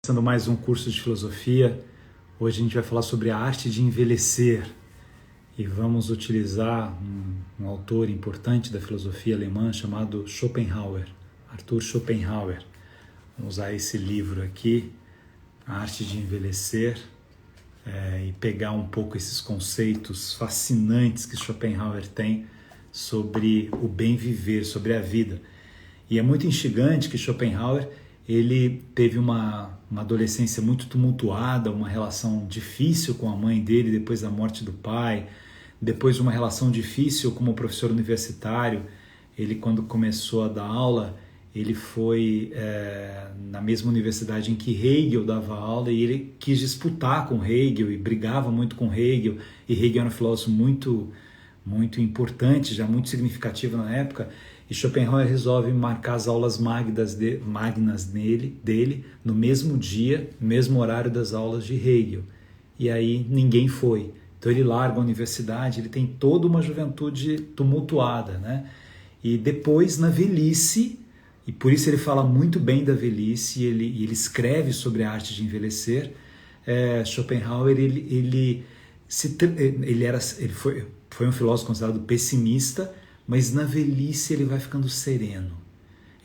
Começando mais um curso de filosofia. Hoje a gente vai falar sobre a arte de envelhecer e vamos utilizar um autor importante da filosofia alemã chamado Schopenhauer, Arthur Schopenhauer. Vamos usar esse livro aqui, A Arte de Envelhecer, e pegar um pouco esses conceitos fascinantes que Schopenhauer tem sobre o bem viver, sobre a vida. E é muito instigante que Schopenhauer ele teve uma adolescência muito tumultuada, uma relação difícil com a mãe dele depois da morte do pai, depois uma relação difícil como professor universitário. Ele, quando começou a dar aula, ele foi na mesma universidade em que Hegel dava aula e ele quis disputar com Hegel e brigava muito com Hegel. E Hegel era um filósofo muito importante, já muito significativo na época. E Schopenhauer resolve marcar as aulas magnas dele no mesmo dia, no mesmo horário das aulas de Hegel. E aí ninguém foi. Então ele larga a universidade, ele tem toda uma juventude tumultuada, né? E depois, na velhice, e por isso ele fala muito bem da velhice, e ele escreve sobre a arte de envelhecer. Schopenhauer foi um filósofo considerado pessimista, mas na velhice ele vai ficando sereno,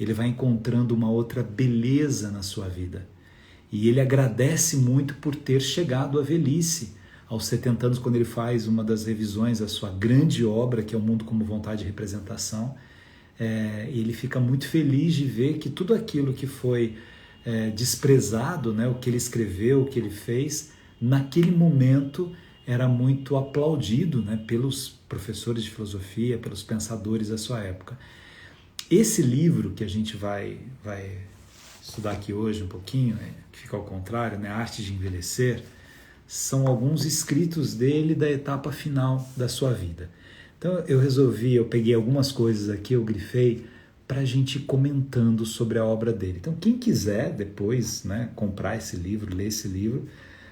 ele vai encontrando uma outra beleza na sua vida. E ele agradece muito por ter chegado à velhice. Aos 70 anos, quando ele faz uma das revisões da sua grande obra, que é O Mundo como Vontade e Representação, ele fica muito feliz de ver que tudo aquilo que foi desprezado, né, o que ele escreveu, o que ele fez, naquele momento era muito aplaudido, né, pelos professores de filosofia, pelos pensadores da sua época. Esse livro que a gente vai estudar aqui hoje um pouquinho, que fica ao contrário, né, A Arte de Envelhecer, são alguns escritos dele da etapa final da sua vida. Então eu peguei algumas coisas aqui, eu grifei, para a gente ir comentando sobre a obra dele. Então quem quiser depois, né, comprar esse livro, ler esse livro,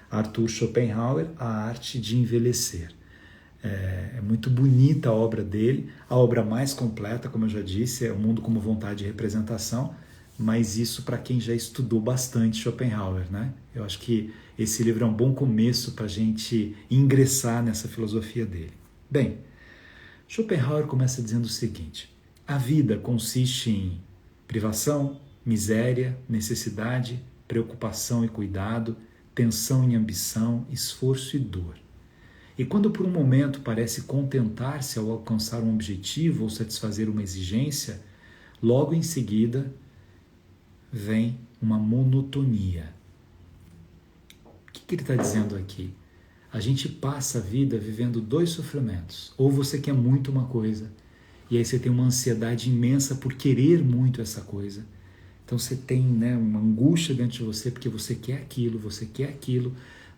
Arthur Schopenhauer, A Arte de Envelhecer. É muito bonita a obra dele, a obra mais completa, como eu já disse, é O Mundo como Vontade e Representação, mas isso para quem já estudou bastante Schopenhauer, né? Eu acho que esse livro é um bom começo para a gente ingressar nessa filosofia dele. Bem, Schopenhauer começa dizendo o seguinte: a vida consiste em privação, miséria, necessidade, preocupação e cuidado, tensão e ambição, esforço e dor. E quando por um momento parece contentar-se ao alcançar um objetivo ou satisfazer uma exigência, logo em seguida vem uma monotonia. O que ele está dizendo aqui? A gente passa a vida vivendo dois sofrimentos. Ou você quer muito uma coisa, e aí você tem uma ansiedade imensa por querer muito essa coisa. Então você tem, né, uma angústia dentro de você porque você quer aquilo,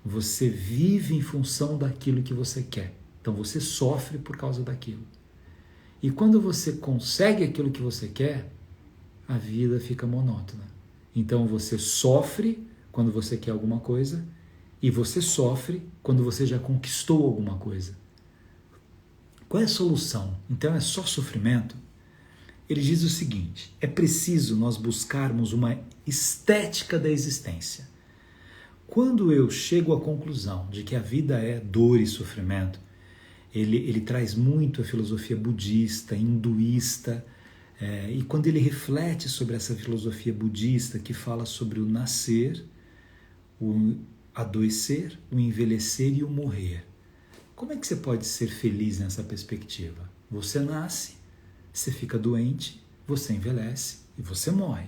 você vive em função daquilo que você quer. Então você sofre por causa daquilo. E quando você consegue aquilo que você quer, a vida fica monótona. Então você sofre quando você quer alguma coisa e você sofre quando você já conquistou alguma coisa. Qual é a solução? Então é só sofrimento? Ele diz o seguinte: é preciso nós buscarmos uma estética da existência. Quando eu chego à conclusão de que a vida é dor e sofrimento, ele traz muito a filosofia budista, hinduísta, e quando ele reflete sobre essa filosofia budista que fala sobre o nascer, o adoecer, o envelhecer e o morrer. Como é que você pode ser feliz nessa perspectiva? Você nasce, você fica doente, você envelhece e você morre.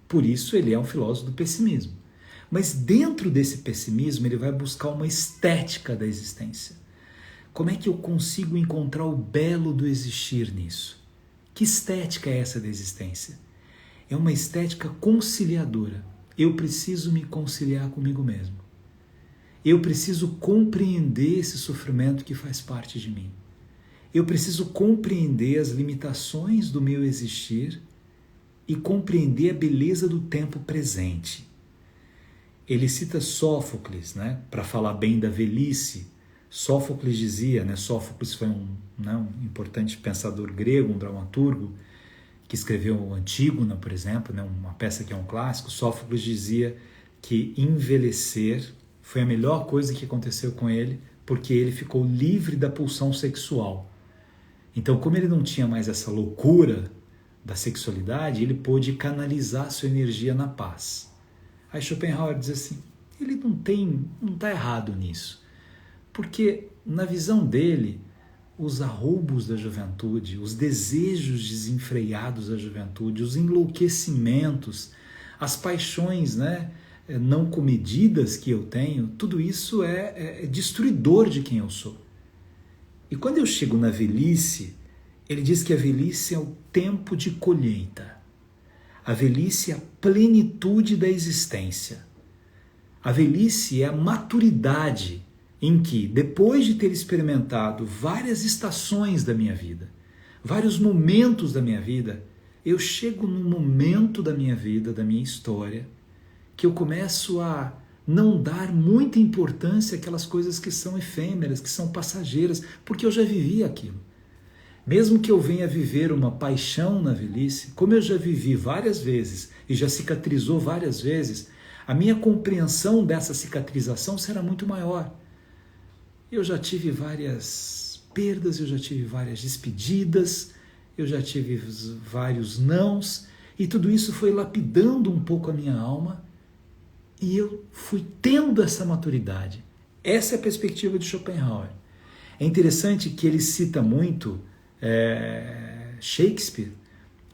Por isso ele é um filósofo do pessimismo. Mas dentro desse pessimismo ele vai buscar uma estética da existência. Como é que eu consigo encontrar o belo do existir nisso? Que estética é essa da existência? É uma estética conciliadora. Eu preciso me conciliar comigo mesmo. Eu preciso compreender esse sofrimento que faz parte de mim. Eu preciso compreender as limitações do meu existir e compreender a beleza do tempo presente. Ele cita Sófocles, né, para falar bem da velhice. Sófocles dizia, né, Sófocles foi um importante pensador grego, um dramaturgo, que escreveu Antígona, por exemplo, né, uma peça que é um clássico. Sófocles dizia que envelhecer foi a melhor coisa que aconteceu com ele, porque ele ficou livre da pulsão sexual. Então, como ele não tinha mais essa loucura da sexualidade, ele pôde canalizar sua energia na paz. Aí Schopenhauer diz assim, ele não está errado nisso, porque na visão dele, os arroubos da juventude, os desejos desenfreados da juventude, os enlouquecimentos, as paixões, não comedidas que eu tenho, tudo isso é destruidor de quem eu sou. E quando eu chego na velhice, ele diz que a velhice é o tempo de colheita. A velhice é a plenitude da existência. A velhice é a maturidade em que, depois de ter experimentado várias estações da minha vida, vários momentos da minha vida, eu chego num momento da minha vida, da minha história, que eu começo a não dar muita importância àquelas coisas que são efêmeras, que são passageiras, porque eu já vivi aquilo. Mesmo que eu venha viver uma paixão na velhice, como eu já vivi várias vezes e já cicatrizou várias vezes, a minha compreensão dessa cicatrização será muito maior. Eu já tive várias perdas, eu já tive várias despedidas, eu já tive vários nãos, e tudo isso foi lapidando um pouco a minha alma, e eu fui tendo essa maturidade. Essa é a perspectiva de Schopenhauer. É interessante que ele cita muito Shakespeare,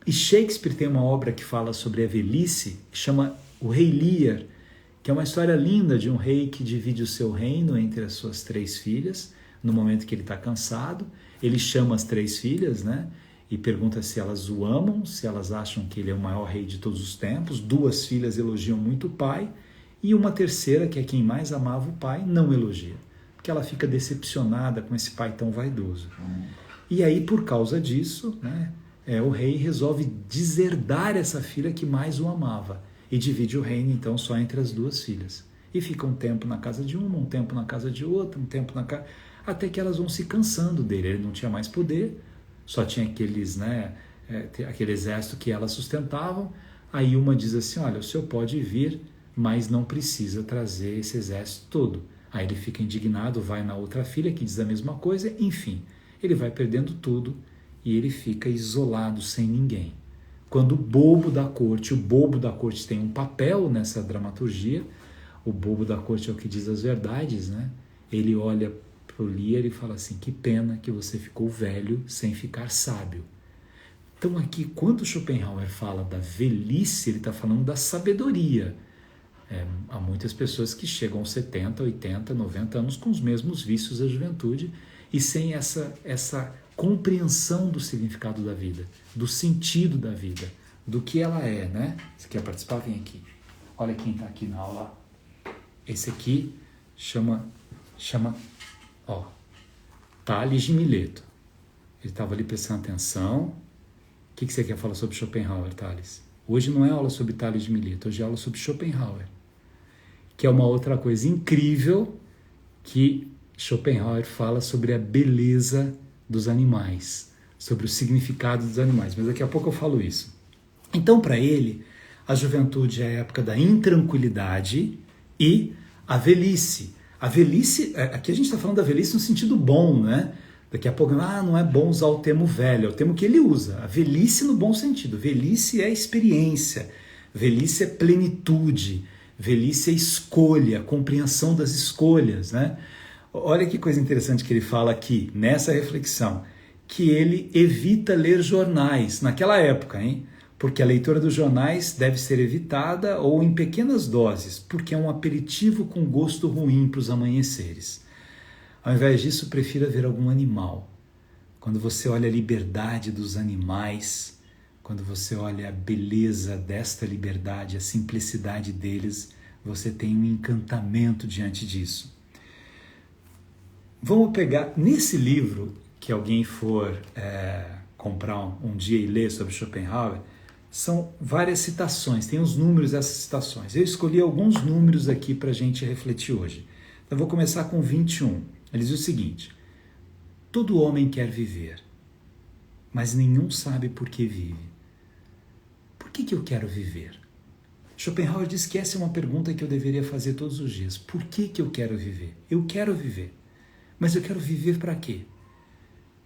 e Shakespeare tem uma obra que fala sobre a velhice, que chama O Rei Lear, que é uma história linda de um rei que divide o seu reino entre as suas 3 filhas, no momento que ele está cansado. Ele chama as 3 filhas, e pergunta se elas o amam, se elas acham que ele é o maior rei de todos os tempos. 2 filhas elogiam muito o pai, e uma terceira, que é quem mais amava o pai, não elogia, porque ela fica decepcionada com esse pai tão vaidoso. E aí, por causa disso, o rei resolve deserdar essa filha que mais o amava, e divide o reino, então, só entre as 2 filhas. E fica um tempo na casa de uma, um tempo na casa de outra, um tempo na casa... até que elas vão se cansando dele. Ele não tinha mais poder, só tinha aquele exército que elas sustentavam. Aí uma diz assim, olha, o senhor pode vir, mas não precisa trazer esse exército todo. Aí ele fica indignado, vai na outra filha, que diz a mesma coisa, enfim. Ele vai perdendo tudo e ele fica isolado, sem ninguém. Quando o bobo da corte tem um papel nessa dramaturgia, o bobo da corte é o que diz as verdades, ele olha para o Lear e fala assim, que pena que você ficou velho sem ficar sábio. Então aqui, quando Schopenhauer fala da velhice, ele está falando da sabedoria. Há muitas pessoas que chegam aos 70, 80, 90 anos com os mesmos vícios da juventude e sem essa compreensão do significado da vida, do sentido da vida, do que ela é, Você quer participar? Vem aqui. Olha quem está aqui na aula. Esse aqui chama Tales de Mileto. Ele estava ali prestando atenção. O que você quer falar sobre Schopenhauer, Tales? Hoje não é aula sobre Tales de Mileto, hoje é aula sobre Schopenhauer, que é uma outra coisa incrível que Schopenhauer fala sobre a beleza dos animais, sobre o significado dos animais, mas daqui a pouco eu falo isso. Então, para ele, a juventude é a época da intranquilidade e a velhice. A velhice, aqui a gente está falando da velhice no sentido bom, Daqui a pouco, não é bom usar o termo velho, é o termo que ele usa. A velhice no bom sentido. Velhice é experiência, velhice é plenitude, velhice é escolha, compreensão das escolhas, Olha que coisa interessante que ele fala aqui, nessa reflexão, que ele evita ler jornais, naquela época, porque a leitura dos jornais deve ser evitada ou em pequenas doses, porque é um aperitivo com gosto ruim para os amanheceres. Ao invés disso, prefira ver algum animal. Quando você olha a liberdade dos animais, quando você olha a beleza desta liberdade, a simplicidade deles, você tem um encantamento diante disso. Vamos pegar, nesse livro, que alguém for comprar um dia e ler sobre Schopenhauer, são várias citações, tem os números dessas citações. Eu escolhi alguns números aqui para a gente refletir hoje. Então, vou começar com 21. Ele diz o seguinte, todo homem quer viver, mas nenhum sabe por que vive. Por que eu quero viver? Schopenhauer diz que essa é uma pergunta que eu deveria fazer todos os dias. Por que eu quero viver? Eu quero viver. Mas eu quero viver para quê?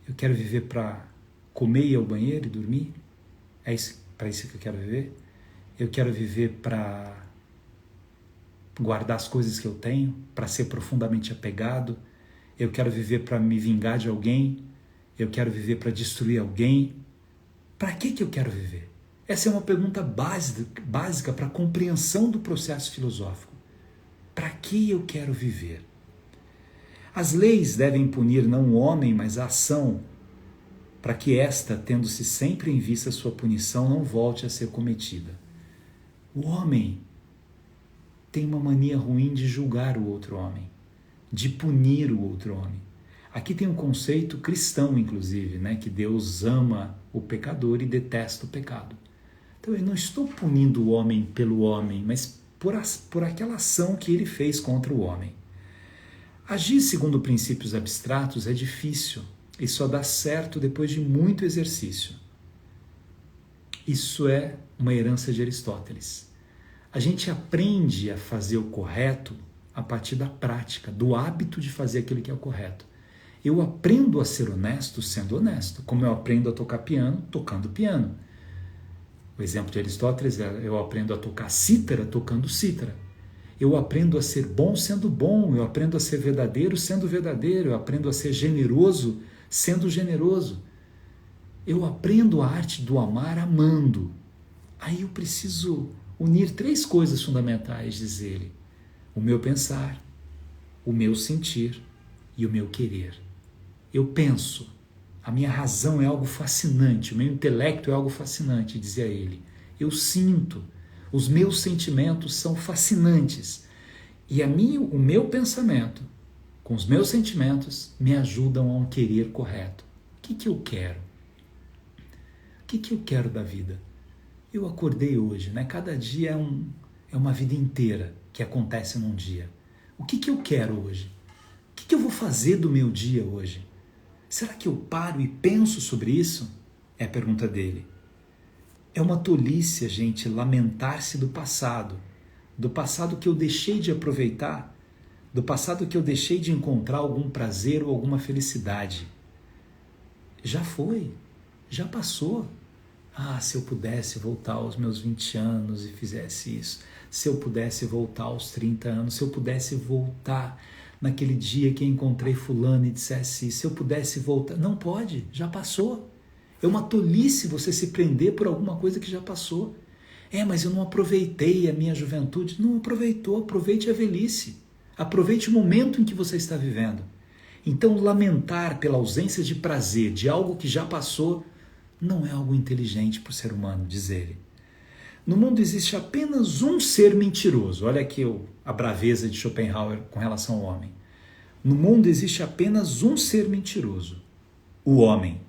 Eu quero viver para comer e ir ao banheiro e dormir? É para isso que eu quero viver? Eu quero viver para guardar as coisas que eu tenho, para ser profundamente apegado? Eu quero viver para me vingar de alguém? Eu quero viver para destruir alguém? Para que eu quero viver? Essa é uma pergunta básica para a compreensão do processo filosófico. Para que eu quero viver? As leis devem punir não o homem, mas a ação, para que esta, tendo-se sempre em vista sua punição, não volte a ser cometida. O homem tem uma mania ruim de julgar o outro homem, de punir o outro homem. Aqui tem um conceito cristão, inclusive, né, que Deus ama o pecador e detesta o pecado. Então eu não estou punindo o homem pelo homem, mas por aquela ação que ele fez contra o homem. Agir segundo princípios abstratos é difícil e só dá certo depois de muito exercício. Isso é uma herança de Aristóteles. A gente aprende a fazer o correto a partir da prática, do hábito de fazer aquilo que é o correto. Eu aprendo a ser honesto sendo honesto, como eu aprendo a tocar piano tocando piano. O exemplo de Aristóteles é: eu aprendo a tocar cítara tocando cítara. Eu aprendo a ser bom sendo bom, eu aprendo a ser verdadeiro sendo verdadeiro, eu aprendo a ser generoso sendo generoso. Eu aprendo a arte do amar amando. Aí eu preciso unir 3 coisas fundamentais, diz ele: o meu pensar, o meu sentir e o meu querer. Eu penso, a minha razão é algo fascinante, o meu intelecto é algo fascinante, dizia ele. Eu sinto, os meus sentimentos são fascinantes. E o meu pensamento, com os meus sentimentos, me ajudam a um querer correto. O que eu quero? O que eu quero da vida? Eu acordei hoje, né? Cada dia é uma vida inteira que acontece num dia. O que eu quero hoje? O que eu vou fazer do meu dia hoje? Será que eu paro e penso sobre isso? É a pergunta dele. É uma tolice a gente lamentar-se do passado que eu deixei de aproveitar, do passado que eu deixei de encontrar algum prazer ou alguma felicidade. Já foi, já passou. Ah, se eu pudesse voltar aos meus 20 anos e fizesse isso, se eu pudesse voltar aos 30 anos, se eu pudesse voltar naquele dia que encontrei fulano e dissesse isso, se eu pudesse voltar. Não pode, já passou. É uma tolice você se prender por alguma coisa que já passou. Mas eu não aproveitei a minha juventude. Não aproveitou, aproveite a velhice. Aproveite o momento em que você está vivendo. Então, lamentar pela ausência de prazer de algo que já passou não é algo inteligente para o ser humano, diz ele. No mundo existe apenas um ser mentiroso. Olha aqui a braveza de Schopenhauer com relação ao homem. No mundo existe apenas um ser mentiroso, o homem.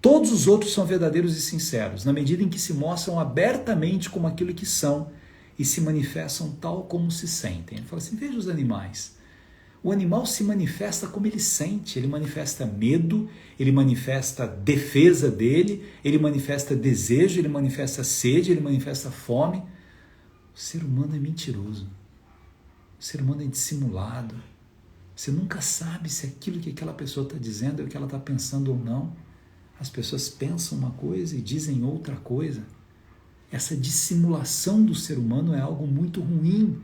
Todos os outros são verdadeiros e sinceros, na medida em que se mostram abertamente como aquilo que são e se manifestam tal como se sentem. Ele fala assim, veja os animais. O animal se manifesta como ele sente, ele manifesta medo, ele manifesta defesa dele, ele manifesta desejo, ele manifesta sede, ele manifesta fome. O ser humano é mentiroso, o ser humano é dissimulado. Você nunca sabe se aquilo que aquela pessoa está dizendo é o que ela está pensando ou não. As pessoas pensam uma coisa e dizem outra coisa. Essa dissimulação do ser humano é algo muito ruim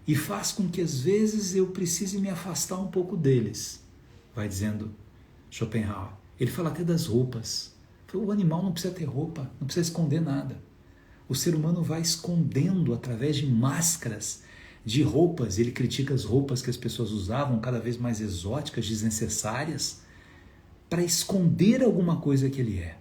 e faz com que às vezes eu precise me afastar um pouco deles, vai dizendo Schopenhauer. Ele fala até das roupas. O animal não precisa ter roupa, não precisa esconder nada. O ser humano vai escondendo através de máscaras, de roupas. Ele critica as roupas que as pessoas usavam, cada vez mais exóticas, desnecessárias, para esconder alguma coisa que ele é.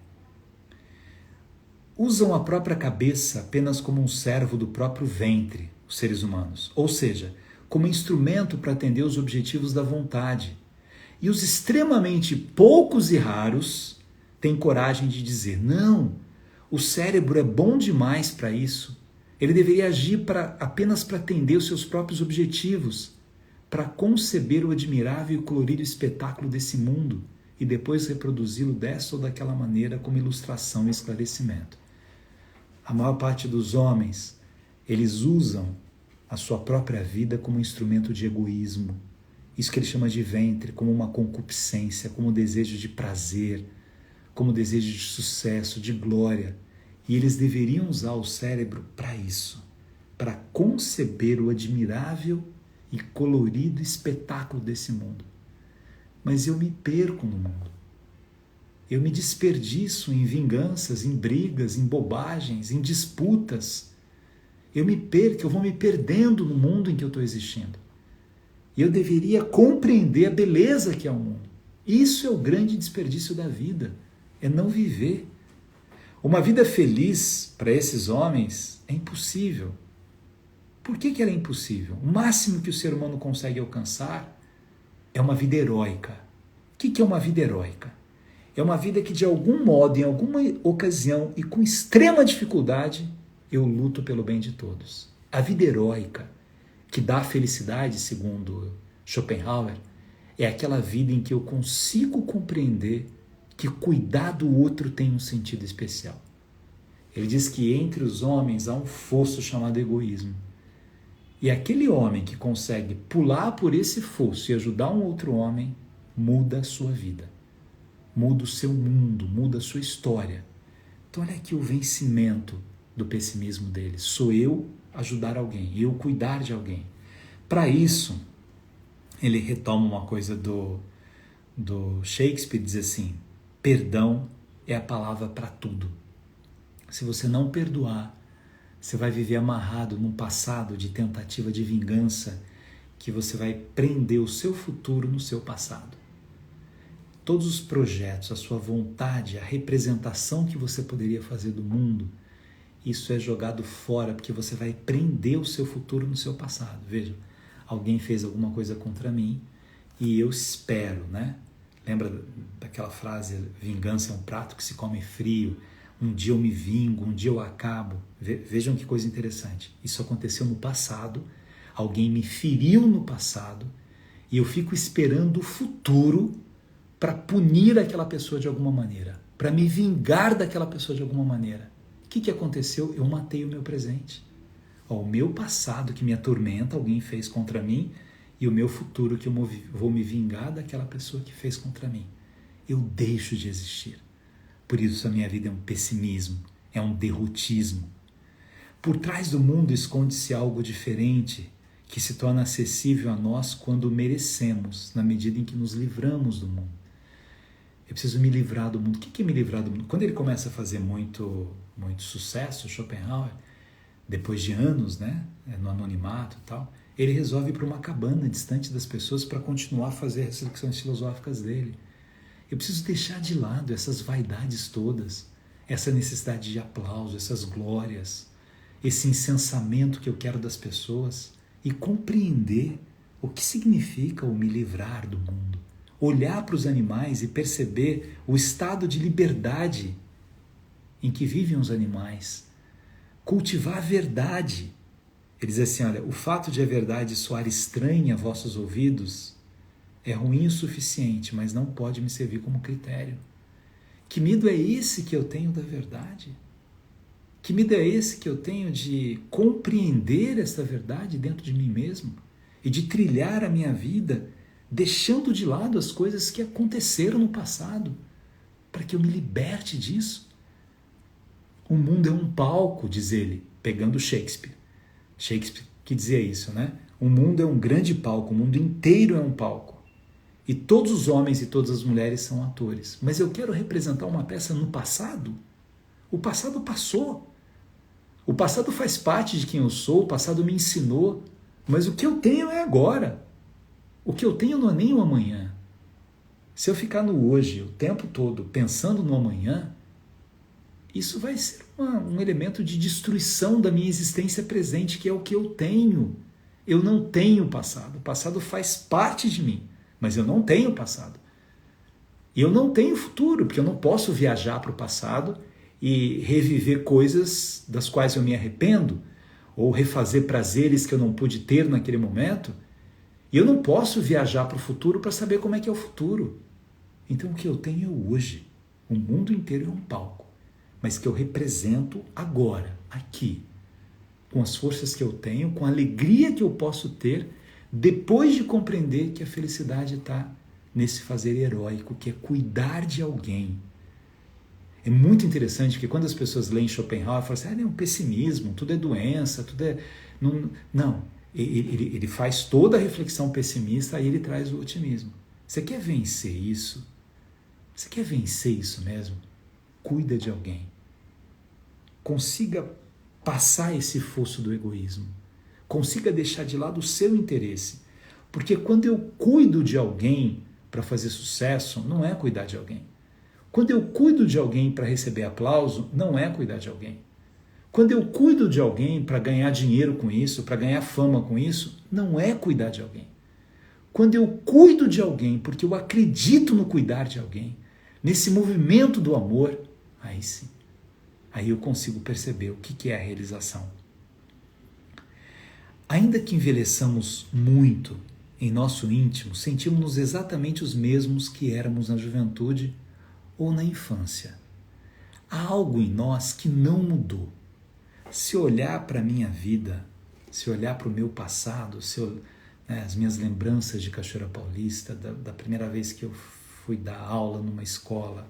Usam a própria cabeça apenas como um servo do próprio ventre, os seres humanos, ou seja, como instrumento para atender os objetivos da vontade. E os extremamente poucos e raros têm coragem de dizer, não, o cérebro é bom demais para isso, ele deveria agir apenas para atender os seus próprios objetivos, para conceber o admirável e colorido espetáculo desse mundo e depois reproduzi-lo dessa ou daquela maneira como ilustração e esclarecimento. A maior parte dos homens Eles usam a sua própria vida como instrumento de egoísmo. Isso que ele chama de ventre, como uma concupiscência, como desejo de prazer, como desejo de sucesso, de glória. E eles deveriam usar o cérebro para isso, para conceber o admirável e colorido espetáculo desse mundo. Mas eu me perco no mundo. Eu me desperdiço em vinganças, em brigas, em bobagens, em disputas. Eu me perco, eu vou me perdendo no mundo em que eu estou existindo. E eu deveria compreender a beleza que é o mundo. Isso é o grande desperdício da vida, é não viver. Uma vida feliz para esses homens é impossível. Por que ela é impossível? O máximo que o ser humano consegue alcançar é uma vida heróica. O que é uma vida heróica? É uma vida que de algum modo, em alguma ocasião e com extrema dificuldade, eu luto pelo bem de todos. A vida heróica que dá a felicidade, segundo Schopenhauer, é aquela vida em que eu consigo compreender que cuidar do outro tem um sentido especial. Ele diz que entre os homens há um fosso chamado egoísmo. E aquele homem que consegue pular por esse fosso e ajudar um outro homem, muda a sua vida. Muda o seu mundo, muda a sua história. Então olha aqui o vencimento do pessimismo dele. Sou eu ajudar alguém, eu cuidar de alguém. Para isso, ele retoma uma coisa do Shakespeare, diz assim: perdão é a palavra para tudo. Se você não perdoar, você vai viver amarrado num passado de tentativa de vingança, que você vai prender o seu futuro no seu passado. Todos os projetos, a sua vontade, a representação que você poderia fazer do mundo, isso é jogado fora, porque você vai prender o seu futuro no seu passado. Veja, alguém fez alguma coisa contra mim e eu espero, né? Lembra daquela frase, vingança é um prato que se come frio, um dia eu me vingo, um dia eu acabo. Vejam que coisa interessante. Isso aconteceu no passado, alguém me feriu no passado e eu fico esperando o futuro para punir aquela pessoa de alguma maneira, para me vingar daquela pessoa de alguma maneira. O que aconteceu? Eu matei o meu presente. O meu passado que me atormenta, alguém fez contra mim, e o meu futuro que eu vou me vingar daquela pessoa que fez contra mim. Eu deixo de existir. Por isso a minha vida é um pessimismo, é um derrotismo. Por trás do mundo esconde-se algo diferente, que se torna acessível a nós quando merecemos, na medida em que nos livramos do mundo. Eu preciso me livrar do mundo. O que é me livrar do mundo? Quando ele começa a fazer muito sucesso, Schopenhauer, depois de anos, né, no anonimato e tal, ele resolve ir para uma cabana distante das pessoas para continuar a fazer as reflexões filosóficas dele. Eu preciso deixar de lado essas vaidades todas, essa necessidade de aplauso, essas glórias, esse incensamento que eu quero das pessoas e compreender o que significa o me livrar do mundo. Olhar para os animais e perceber o estado de liberdade em que vivem os animais. Cultivar a verdade. Ele diz assim, olha, o fato de a verdade soar estranha a vossos ouvidos é ruim o suficiente, mas não pode me servir como critério. Que medo é esse que eu tenho da verdade? Que medo é esse que eu tenho de compreender essa verdade dentro de mim mesmo e de trilhar a minha vida deixando de lado as coisas que aconteceram no passado, para que eu me liberte disso? O mundo é um palco, diz ele, pegando Shakespeare. Shakespeare que dizia isso, né? O mundo é um grande palco, o mundo inteiro é um palco. E todos os homens e todas as mulheres são atores. Mas eu quero representar uma peça no passado? O passado passou. O passado faz parte de quem eu sou, o passado me ensinou. Mas o que eu tenho é agora. O que eu tenho não é nem o amanhã. Se eu ficar no hoje o tempo todo pensando no amanhã, isso vai ser um elemento de destruição da minha existência presente, que é o que eu tenho. Eu não tenho passado. O passado faz parte de mim, mas eu não tenho passado. E eu não tenho futuro, porque eu não posso viajar para o passado e reviver coisas das quais eu me arrependo, ou refazer prazeres que eu não pude ter naquele momento. E eu não posso viajar para o futuro para saber como é que é o futuro. Então o que eu tenho é o hoje. O mundo inteiro é um palco, mas que eu represento agora, aqui. com as forças que eu tenho, com a alegria que eu posso ter, depois de compreender que a felicidade está nesse fazer heróico, que é cuidar de alguém. É muito interessante que quando as pessoas leem Schopenhauer, falam assim, é um pessimismo, tudo é doença, tudo é... Não, ele faz toda a reflexão pessimista, aí ele traz o otimismo. Você quer vencer isso? Você quer vencer isso mesmo? Cuida de alguém. Consiga passar esse fosso do egoísmo. Consiga deixar de lado o seu interesse. Porque quando eu cuido de alguém para fazer sucesso, não é cuidar de alguém. Quando eu cuido de alguém para receber aplauso, não é cuidar de alguém. Quando eu cuido de alguém para ganhar dinheiro com isso, para ganhar fama com isso, não é cuidar de alguém. Quando eu cuido de alguém porque eu acredito no cuidar de alguém, nesse movimento do amor, aí sim, aí eu consigo perceber o que é a realização. Ainda que envelheçamos muito em nosso íntimo, sentimos-nos exatamente os mesmos que éramos na juventude ou na infância. Há algo em nós que não mudou. Se olhar para a minha vida, se olhar para o meu passado, as minhas lembranças de Cachoeira Paulista, da primeira vez que eu fui dar aula numa escola,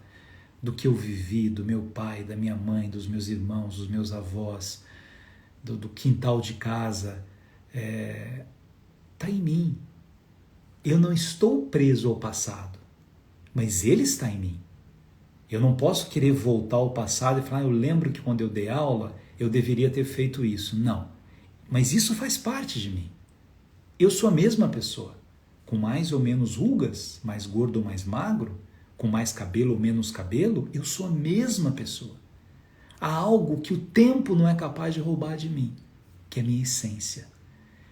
do que eu vivi, do meu pai, da minha mãe, dos meus irmãos, dos meus avós, do quintal de casa, está em mim. Eu não estou preso ao passado, mas ele está em mim. Eu não posso querer voltar ao passado e falar, eu lembro que quando eu dei aula, eu deveria ter feito isso. Não. Mas isso faz parte de mim. Eu sou a mesma pessoa, com mais ou menos rugas, mais gordo ou mais magro, com mais cabelo ou menos cabelo, eu sou a mesma pessoa. Há algo que o tempo não é capaz de roubar de mim, que é a minha essência.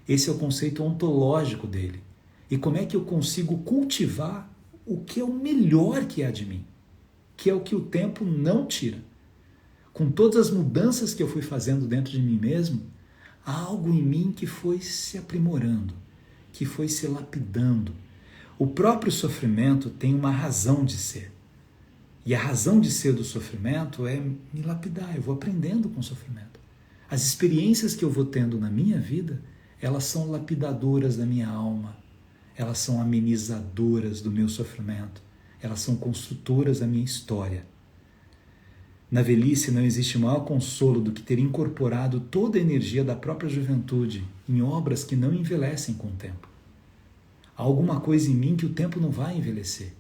Esse é o conceito ontológico dele. E como é que eu consigo cultivar o que é o melhor que há de mim? Que é o que o tempo não tira. Com todas as mudanças que eu fui fazendo dentro de mim mesmo, há algo em mim que foi se aprimorando, que foi se lapidando. O próprio sofrimento tem uma razão de ser. E a razão de ser do sofrimento é me lapidar, eu vou aprendendo com o sofrimento. As experiências que eu vou tendo na minha vida, elas são lapidadoras da minha alma, elas são amenizadoras do meu sofrimento, elas são construtoras da minha história. Na velhice não existe maior consolo do que ter incorporado toda a energia da própria juventude em obras que não envelhecem com o tempo. Há alguma coisa em mim que o tempo não vai envelhecer.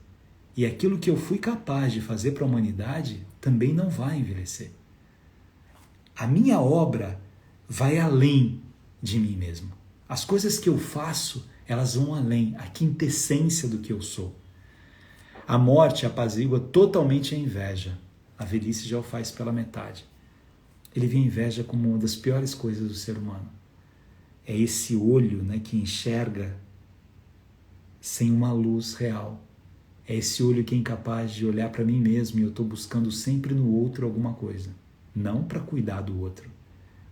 E aquilo que eu fui capaz de fazer para a humanidade também não vai envelhecer. A minha obra vai além de mim mesmo. As coisas que eu faço, elas vão além, a quintessência do que eu sou. A morte apazigua totalmente a inveja. A velhice já o faz pela metade. Ele vê a inveja como uma das piores coisas do ser humano. É esse olho, que enxerga sem uma luz real. É esse olho que é incapaz de olhar para mim mesmo e eu estou buscando sempre no outro alguma coisa. Não para cuidar do outro,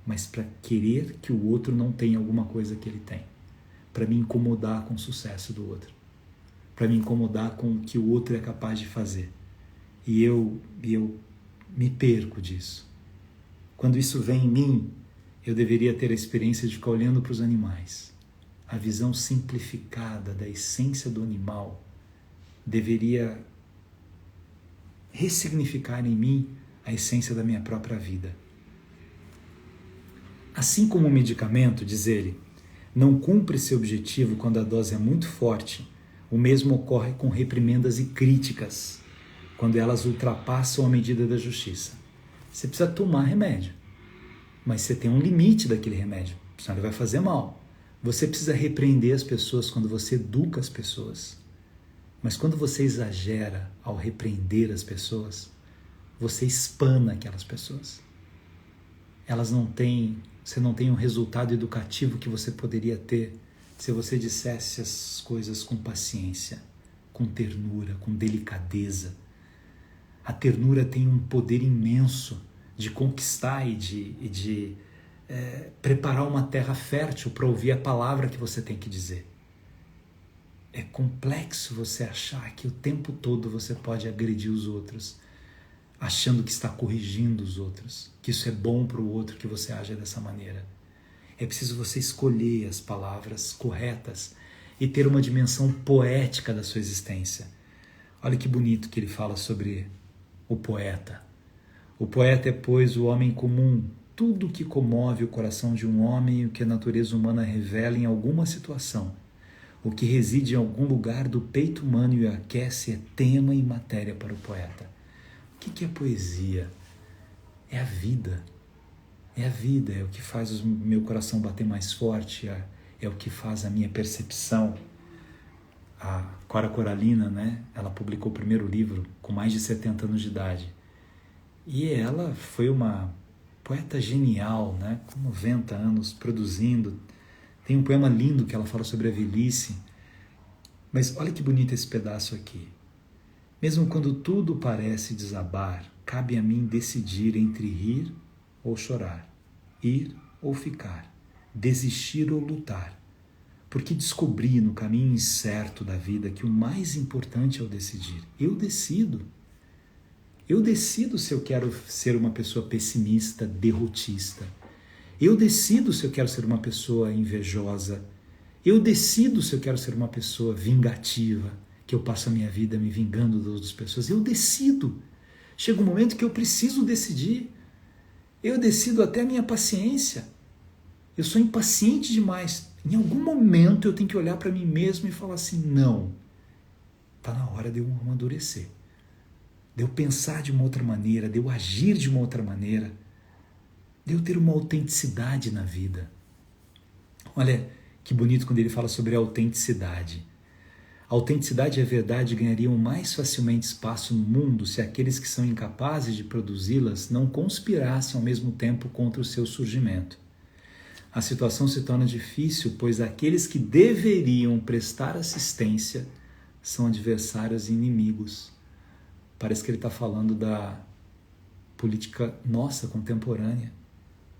mas para querer que o outro não tenha alguma coisa que ele tem. Para me incomodar com o sucesso do outro. Para me incomodar com o que o outro é capaz de fazer. E eu me perco disso. Quando isso vem em mim, eu deveria ter a experiência de ficar olhando para os animais. A visão simplificada da essência do animal deveria ressignificar em mim a essência da minha própria vida. Assim como o medicamento, diz ele, não cumpre seu objetivo quando a dose é muito forte, o mesmo ocorre com reprimendas e críticas, quando elas ultrapassam a medida da justiça. Você precisa tomar remédio, mas você tem um limite daquele remédio, senão ele vai fazer mal. Você precisa repreender as pessoas quando você educa as pessoas. Mas quando você exagera ao repreender as pessoas, você espana aquelas pessoas. Você não tem um resultado educativo que você poderia ter se você dissesse as coisas com paciência, com ternura, com delicadeza. A ternura tem um poder imenso de conquistar e de preparar uma terra fértil para ouvir a palavra que você tem que dizer. É complexo você achar que o tempo todo você pode agredir os outros, achando que está corrigindo os outros, que isso é bom para o outro que você age dessa maneira. É preciso você escolher as palavras corretas e ter uma dimensão poética da sua existência. Olha que bonito que ele fala sobre o poeta. O poeta é, pois, o homem comum, tudo que comove o coração de um homem e o que a natureza humana revela em alguma situação. O que reside em algum lugar do peito humano e o aquece é tema e matéria para o poeta. O que é poesia? É a vida. É a vida, é o que faz o meu coração bater mais forte, é o que faz a minha percepção. A Cora Coralina, né? Ela publicou o primeiro livro com mais de 70 anos de idade. E ela foi uma poeta genial, né? Com 90 anos, produzindo. Tem um poema lindo que ela fala sobre a velhice. Mas olha que bonito esse pedaço aqui. Mesmo quando tudo parece desabar, cabe a mim decidir entre rir ou chorar, ir ou ficar, desistir ou lutar. Porque descobri no caminho incerto da vida que o mais importante é o decidir. Eu decido. Eu decido se eu quero ser uma pessoa pessimista, derrotista. Eu decido se eu quero ser uma pessoa invejosa. Eu decido se eu quero ser uma pessoa vingativa, que eu passo a minha vida me vingando das outras pessoas. Eu decido. Chega um momento que eu preciso decidir. Eu decido até a minha paciência. Eu sou impaciente demais. Em algum momento eu tenho que olhar para mim mesmo e falar assim, não, está na hora de eu amadurecer. De eu pensar de uma outra maneira, de eu agir de uma outra maneira, de eu ter uma autenticidade na vida. Olha que bonito quando ele fala sobre a autenticidade. A autenticidade e a verdade ganhariam mais facilmente espaço no mundo se aqueles que são incapazes de produzi-las não conspirassem ao mesmo tempo contra o seu surgimento. A situação se torna difícil, pois aqueles que deveriam prestar assistência são adversários e inimigos. Parece que ele está falando da política nossa contemporânea.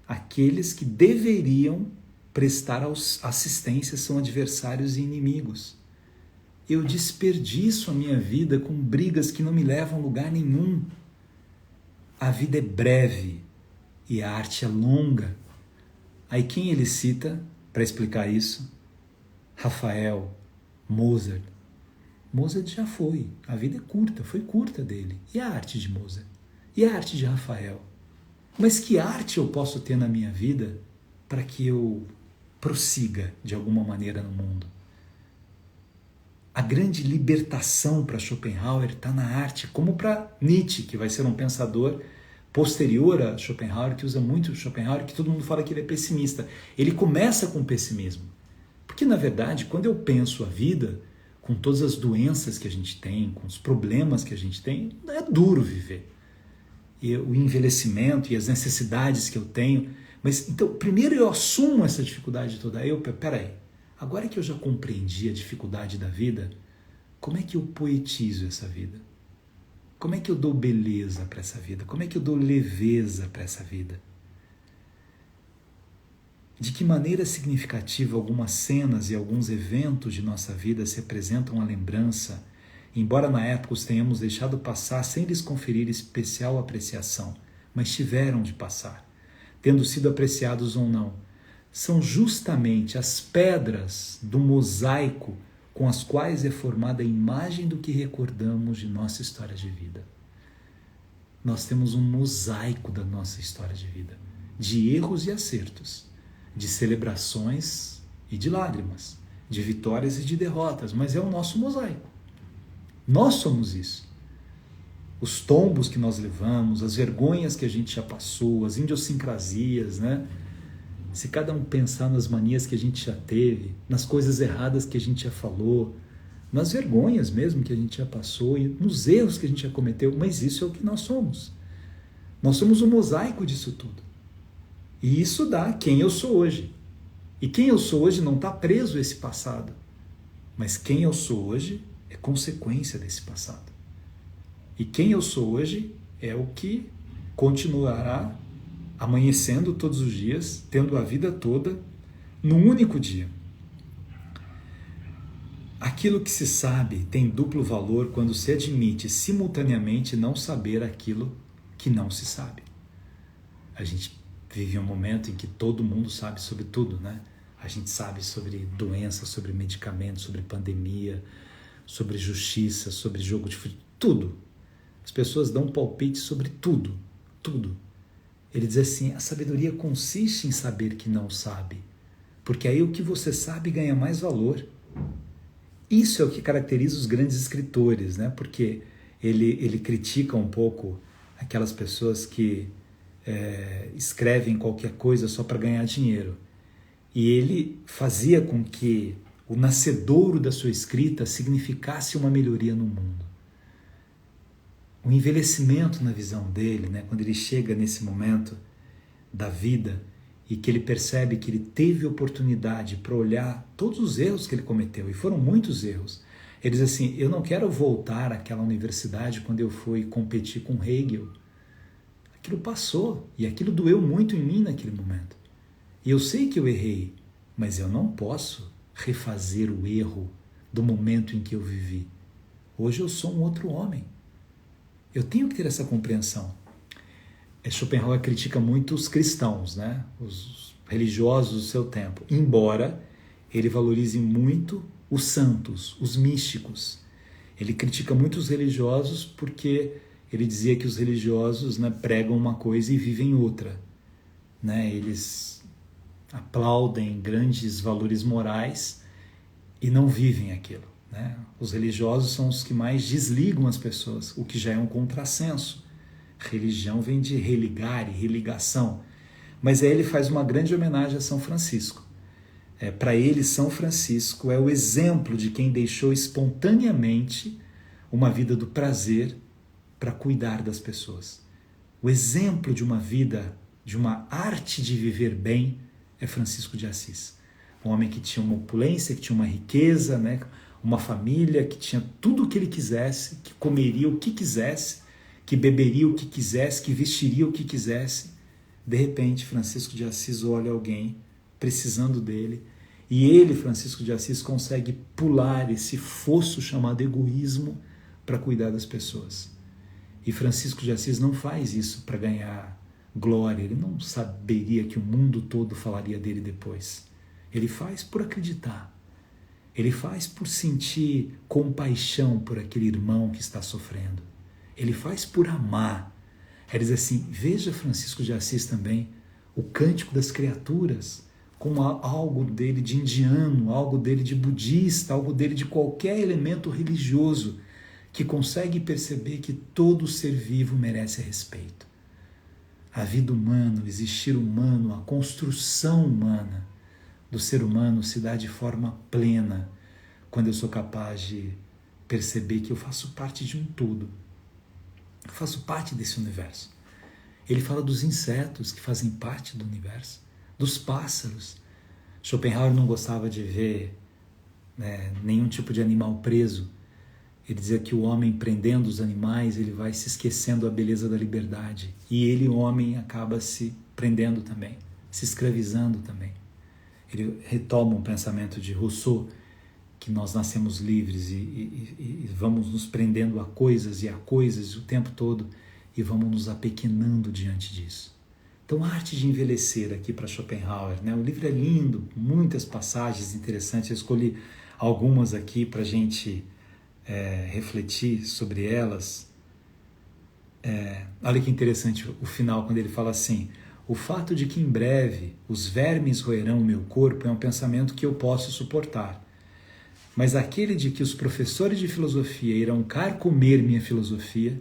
Aqueles que deveriam prestar assistência são adversários e inimigos. Eu desperdiço a minha vida com brigas que não me levam a lugar nenhum. A vida é breve e a arte é longa. Aí quem ele cita para explicar isso? Rafael, Mozart. Mozart já foi, a vida é curta, foi curta dele. E a arte de Mozart? E a arte de Rafael? Mas que arte eu posso ter na minha vida para que eu prossiga de alguma maneira no mundo? A grande libertação para Schopenhauer está na arte, como para Nietzsche, que vai ser um pensador posterior a Schopenhauer, que usa muito Schopenhauer, que todo mundo fala que ele é pessimista. Ele começa com pessimismo. Porque, na verdade, quando eu penso a vida, com todas as doenças que a gente tem, com os problemas que a gente tem, é duro viver. E o envelhecimento e as necessidades que eu tenho. Mas, então, primeiro eu assumo essa dificuldade toda. Peraí, agora que eu já compreendi a dificuldade da vida, como é que eu poetizo essa vida? Como é que eu dou beleza para essa vida? Como é que eu dou leveza para essa vida? De que maneira significativa algumas cenas e alguns eventos de nossa vida se apresentam à lembrança, embora na época os tenhamos deixado passar sem lhes conferir especial apreciação, mas tiveram de passar, tendo sido apreciados ou não. São justamente as pedras do mosaico com as quais é formada a imagem do que recordamos de nossa história de vida. Nós temos um mosaico da nossa história de vida, de erros e acertos, de celebrações e de lágrimas, de vitórias e de derrotas, mas é o nosso mosaico. Nós somos isso. Os tombos que nós levamos, as vergonhas que a gente já passou, as idiosincrasias, né? Se cada um pensar nas manias que a gente já teve, nas coisas erradas que a gente já falou, nas vergonhas mesmo que a gente já passou e nos erros que a gente já cometeu, mas isso é o que nós somos. Nós somos um mosaico disso tudo. E isso dá quem eu sou hoje. E quem eu sou hoje não está preso a esse passado, mas quem eu sou hoje é consequência desse passado. E quem eu sou hoje é o que continuará amanhecendo todos os dias, tendo a vida toda num único dia. Aquilo que se sabe tem duplo valor quando se admite simultaneamente não saber aquilo que não se sabe. A gente vive um momento em que todo mundo sabe sobre tudo, né? A gente sabe sobre doença, sobre medicamentos, sobre pandemia, sobre justiça, sobre jogo de futebol, tudo. As pessoas dão palpite sobre tudo, tudo. Ele diz assim, a sabedoria consiste em saber que não sabe, porque aí o que você sabe ganha mais valor. Isso é o que caracteriza os grandes escritores, né? Porque ele critica um pouco aquelas pessoas que escrevem qualquer coisa só para ganhar dinheiro. E ele fazia com que o nascedouro da sua escrita significasse uma melhoria no mundo. O envelhecimento na visão dele, né, quando ele chega nesse momento da vida e que ele percebe que ele teve oportunidade para olhar todos os erros que ele cometeu, e foram muitos erros. Ele diz assim, eu não quero voltar àquela universidade quando eu fui competir com Hegel. Aquilo passou e aquilo doeu muito em mim naquele momento. E eu sei que eu errei, mas eu não posso refazer o erro do momento em que eu vivi. Hoje eu sou um outro homem. Eu tenho que ter essa compreensão. Schopenhauer critica muito os cristãos, né? Os religiosos do seu tempo, embora ele valorize muito os santos, os místicos. Ele critica muito os religiosos porque ele dizia que os religiosos, né, pregam uma coisa e vivem outra. Né? Eles aplaudem grandes valores morais e não vivem aquilo. Né? Os religiosos são os que mais desligam as pessoas, o que já é um contrassenso. Religião vem de religar e religação. Mas aí ele faz uma grande homenagem a São Francisco. Para ele, São Francisco é o exemplo de quem deixou espontaneamente uma vida do prazer para cuidar das pessoas. O exemplo de uma vida, de uma arte de viver bem, é Francisco de Assis. Um homem que tinha uma opulência, que tinha uma riqueza, né? Uma família, que tinha tudo o que ele quisesse, que comeria o que quisesse, que beberia o que quisesse, que vestiria o que quisesse. De repente, Francisco de Assis olha alguém precisando dele e ele, Francisco de Assis, consegue pular esse fosso chamado egoísmo para cuidar das pessoas. E Francisco de Assis não faz isso para ganhar glória, ele não saberia que o mundo todo falaria dele depois. Ele faz por acreditar. Ele faz por sentir compaixão por aquele irmão que está sofrendo. Ele faz por amar. Ele diz assim, veja Francisco de Assis também, o Cântico das Criaturas, como algo dele de indiano, algo dele de budista, algo dele de qualquer elemento religioso, que consegue perceber que todo ser vivo merece respeito. A vida humana, o existir humano, a construção humana do ser humano se dá de forma plena quando eu sou capaz de perceber que eu faço parte de um todo. Eu faço parte desse universo. Ele fala dos insetos que fazem parte do universo, dos pássaros. Schopenhauer não gostava de ver nenhum tipo de animal preso. Ele dizia que o homem prendendo os animais, ele vai se esquecendo da beleza da liberdade. E ele, o homem, acaba se prendendo também, se escravizando também. Ele retoma um pensamento de Rousseau, que nós nascemos livres e vamos nos prendendo a coisas o tempo todo e vamos nos apequenando diante disso. Então, a arte de envelhecer aqui para Schopenhauer, né? O livro é lindo, muitas passagens interessantes, eu escolhi algumas aqui para a gente refletir sobre elas. Olha que interessante o final, quando ele fala assim, o fato de que em breve os vermes roerão o meu corpo é um pensamento que eu posso suportar. Mas aquele de que os professores de filosofia irão carcomer minha filosofia,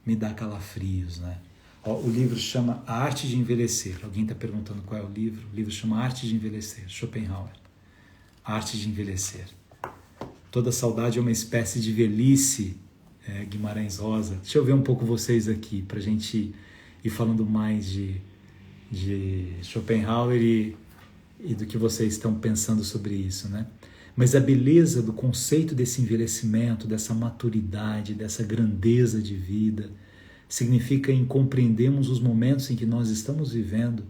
me dá calafrios, né? O livro chama A Arte de Envelhecer. Alguém está perguntando qual é o livro? O livro chama A Arte de Envelhecer, Schopenhauer. A Arte de Envelhecer. Toda saudade é uma espécie de velhice, Guimarães Rosa. Deixa eu ver um pouco vocês aqui, para a gente ir falando mais de Schopenhauer e do que vocês estão pensando sobre isso, né? Mas a beleza do conceito desse envelhecimento, dessa maturidade, dessa grandeza de vida, significa em compreendermos os momentos em que nós estamos vivendo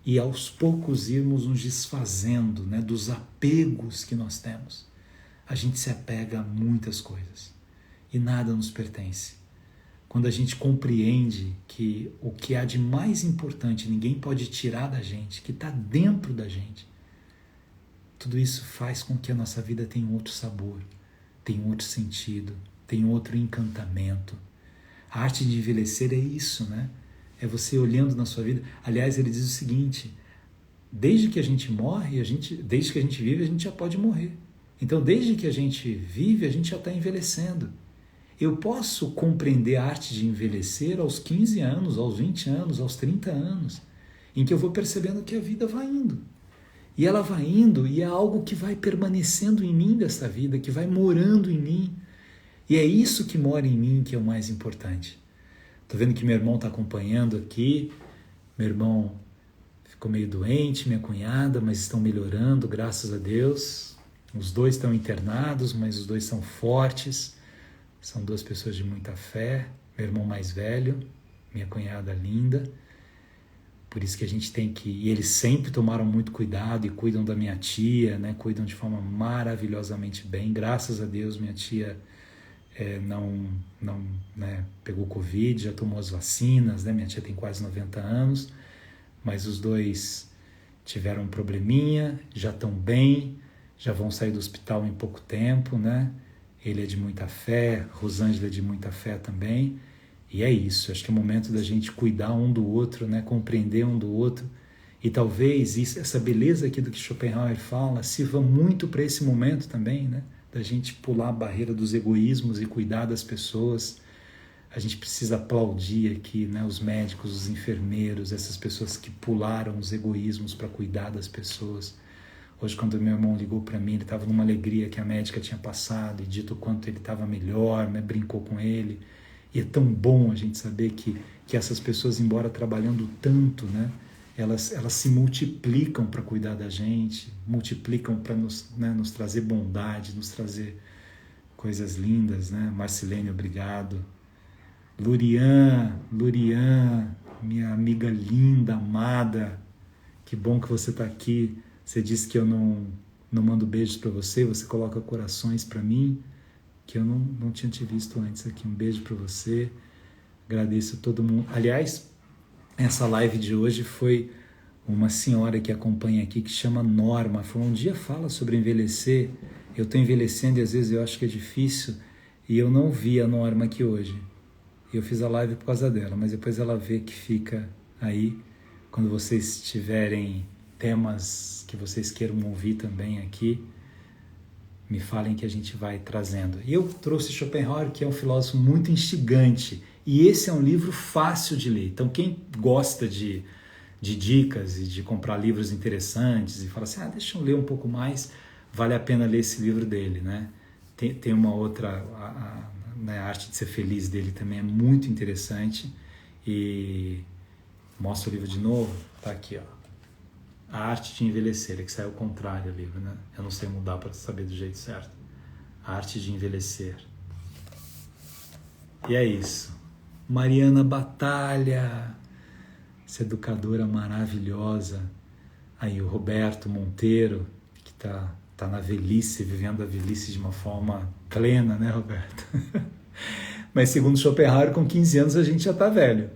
e aos poucos irmos nos desfazendo, né, dos apegos que nós temos. A gente se apega a muitas coisas e nada nos pertence. quando a gente compreende que o que há de mais importante ninguém pode tirar da gente, que está dentro da gente, tudo isso faz com que a nossa vida tenha um outro sabor, tenha um outro sentido, tenha outro encantamento. A arte de envelhecer é isso, né? É você olhando na sua vida. Aliás, ele diz o seguinte: desde que a gente morre, desde que a gente vive, a gente já pode morrer. Então, desde que a gente vive, a gente já está envelhecendo. Eu posso compreender a arte de envelhecer aos 15 anos, aos 20 anos, aos 30 anos, em que eu vou percebendo que a vida vai indo. E ela vai indo e é algo que vai permanecendo em mim dessa vida, que vai morando em mim. E é isso que mora em mim que é o mais importante. Estou vendo que meu irmão está acompanhando aqui. Meu irmão ficou meio doente, minha cunhada, mas estão melhorando, graças a Deus. Os dois estão internados, mas os dois são fortes. São duas pessoas de muita fé. Meu irmão mais velho, minha cunhada linda. Por isso que a gente tem que... E eles sempre tomaram muito cuidado e cuidam da minha tia, né? Cuidam de forma maravilhosamente bem. Graças a Deus, minha tia não pegou Covid, já tomou as vacinas, né? Minha tia tem quase 90 anos, mas os dois tiveram um probleminha, já estão bem, já vão sair do hospital em pouco tempo, né? Ele é de muita fé, Rosângela é de muita fé também. E é isso, acho que é o momento da gente cuidar um do outro, né? Compreender um do outro. E talvez essa beleza aqui do que Schopenhauer fala sirva muito para esse momento também, né? Da gente pular a barreira dos egoísmos e cuidar das pessoas. A gente precisa aplaudir aqui, né? Os médicos, os enfermeiros, essas pessoas que pularam os egoísmos para cuidar das pessoas. Hoje, quando meu irmão ligou para mim, ele estava numa alegria que a médica tinha passado e dito o quanto ele estava melhor, né? Brincou com ele. E é tão bom a gente saber que essas pessoas, embora trabalhando tanto, né, elas se multiplicam para cuidar da gente, multiplicam para nos trazer bondade, nos trazer coisas lindas, né? Marcilene, obrigado. Lurian, minha amiga linda, amada, que bom que você está aqui. Você disse que eu não mando beijos para você, você coloca corações para mim, que eu não tinha te visto antes aqui. Um beijo para você, agradeço a todo mundo. Aliás, essa live de hoje foi uma senhora que acompanha aqui, que chama Norma, falou: um dia fala sobre envelhecer, eu estou envelhecendo e às vezes eu acho que é difícil, e eu não vi a Norma aqui hoje. Eu fiz a live por causa dela, mas depois ela vê que fica aí, quando vocês tiverem temas que vocês queiram ouvir também aqui, me falem que a gente vai trazendo. E eu trouxe Schopenhauer, que é um filósofo muito instigante, e esse é um livro fácil de ler. Então quem gosta de dicas e de comprar livros interessantes e fala assim, deixa eu ler um pouco mais, vale a pena ler esse livro dele, né? Tem uma outra, a Arte de Ser Feliz dele também é muito interessante. E mostra o livro de novo, tá aqui, ó. A Arte de Envelhecer, é que saiu ao contrário o livro, né? Eu não sei mudar para saber do jeito certo. A Arte de Envelhecer. E é isso. Mariana Batalha, essa educadora maravilhosa. Aí o Roberto Monteiro, que tá na velhice, vivendo a velhice de uma forma plena, né, Roberto? Mas segundo Schopenhauer, com 15 anos a gente já tá velho.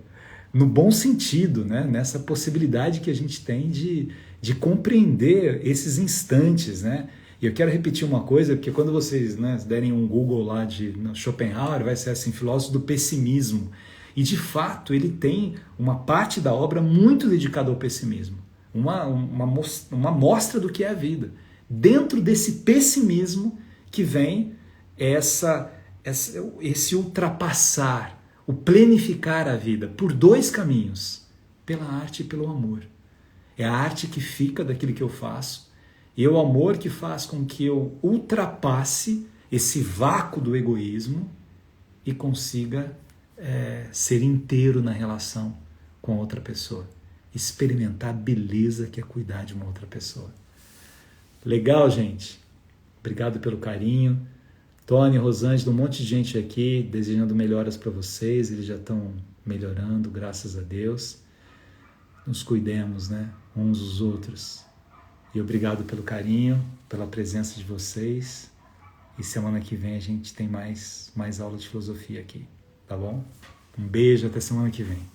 No bom sentido, né? Nessa possibilidade que a gente tem de compreender esses instantes, né? E eu quero repetir uma coisa, porque quando vocês, né, derem um Google lá de Schopenhauer, vai ser assim, filósofo do pessimismo. E de fato ele tem uma parte da obra muito dedicada ao pessimismo. Uma mostra do que é a vida. Dentro desse pessimismo que vem esse ultrapassar, o planificar a vida por dois caminhos, pela arte e pelo amor. É a arte que fica daquilo que eu faço e é o amor que faz com que eu ultrapasse esse vácuo do egoísmo e consiga ser inteiro na relação com a outra pessoa. Experimentar a beleza que é cuidar de uma outra pessoa. Legal, gente? Obrigado pelo carinho. Tony, Rosângela, um monte de gente aqui desejando melhoras para vocês. Eles já estão melhorando, graças a Deus. Nos cuidemos, né? Uns dos outros. E obrigado pelo carinho, pela presença de vocês. E semana que vem a gente tem mais aula de filosofia aqui, tá bom? Um beijo, até semana que vem.